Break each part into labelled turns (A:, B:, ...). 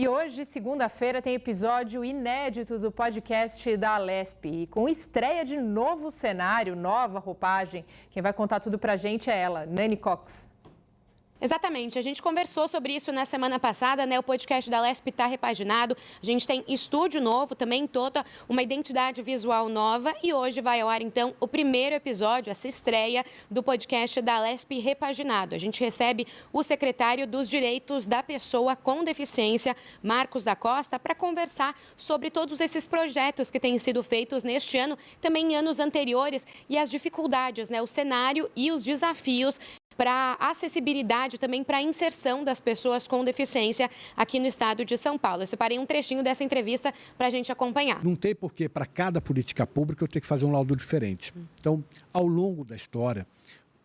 A: E hoje, segunda-feira, tem episódio inédito do podcast da Alesp. E com estreia de novo cenário, nova roupagem, quem vai contar tudo pra gente é ela, Nani Cox.
B: Exatamente, a gente conversou sobre isso na semana passada, né? O podcast da Alesp está repaginado, a gente tem estúdio novo, também toda uma identidade visual nova e hoje vai ao ar então o primeiro episódio, essa estreia do podcast da Alesp repaginado. A gente recebe o secretário dos Direitos da Pessoa com Deficiência, Marcos da Costa, para conversar sobre todos esses projetos que têm sido feitos neste ano, também em anos anteriores e as dificuldades, né? O cenário e os desafios para acessibilidade, também para a inserção das pessoas com deficiência aqui no estado de São Paulo. Eu separei um trechinho dessa entrevista para a gente acompanhar.
C: Não tem porquê para cada política pública eu ter que fazer um laudo diferente. Então, ao longo da história,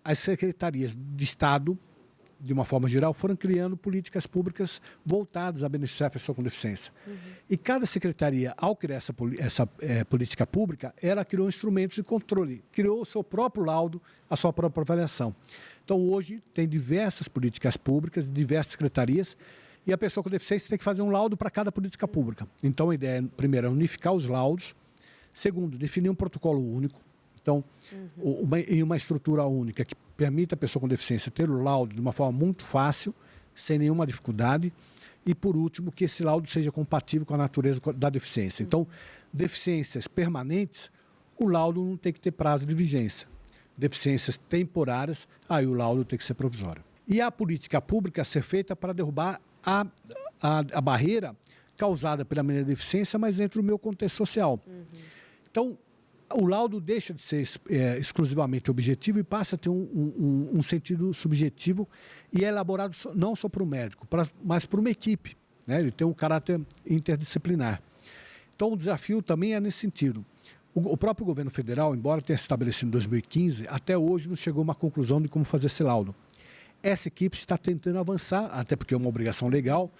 C: as secretarias de Estado, de uma forma geral, foram criando políticas públicas voltadas a beneficiar a pessoa com deficiência. E cada secretaria, ao criar essa política pública, ela criou instrumentos de controle, criou o seu próprio laudo, a sua própria avaliação. Então, hoje, tem diversas políticas públicas, diversas secretarias, e a pessoa com deficiência tem que fazer um laudo para cada política pública. Então, a ideia, primeiro, é unificar os laudos. Segundo, definir um protocolo único. Então, em uma estrutura única que permita a pessoa com deficiência ter o laudo de uma forma muito fácil, sem nenhuma dificuldade. E, por último, que esse laudo seja compatível com a natureza da deficiência. Então, deficiências permanentes, o laudo não tem que ter prazo de vigência. Deficiências temporárias, aí o laudo tem que ser provisório. E a política pública a ser feita para derrubar a barreira causada pela minha deficiência, mas dentro do meu contexto social. Então, o laudo deixa de ser exclusivamente objetivo e passa a ter um sentido subjetivo e é elaborado não só para o médico, mas para uma equipe, né? Ele tem um caráter interdisciplinar. Então, o desafio também é nesse sentido. O próprio governo federal, embora tenha se estabelecido em 2015, até hoje não chegou a uma conclusão de como fazer esse laudo. Essa equipe está tentando avançar, até porque é uma obrigação legal,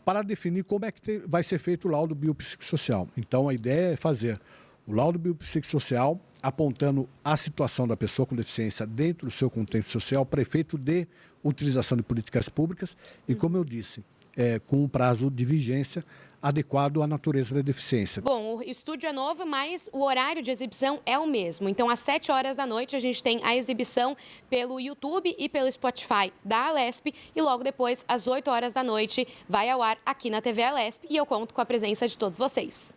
C: para definir como é que vai ser feito o laudo biopsicossocial. Então, a ideia é fazer o laudo biopsicossocial apontando a situação da pessoa com deficiência dentro do seu contexto social, para efeito de utilização de políticas públicas e, como eu disse, com um prazo de vigência adequado à natureza da deficiência.
B: Bom, o estúdio é novo, mas o horário de exibição é o mesmo. Então, às 7 horas da noite, a gente tem a exibição pelo YouTube e pelo Spotify da Alesp. E logo depois, às 8 horas da noite, vai ao ar aqui na TV Alesp. E eu conto com a presença de todos vocês.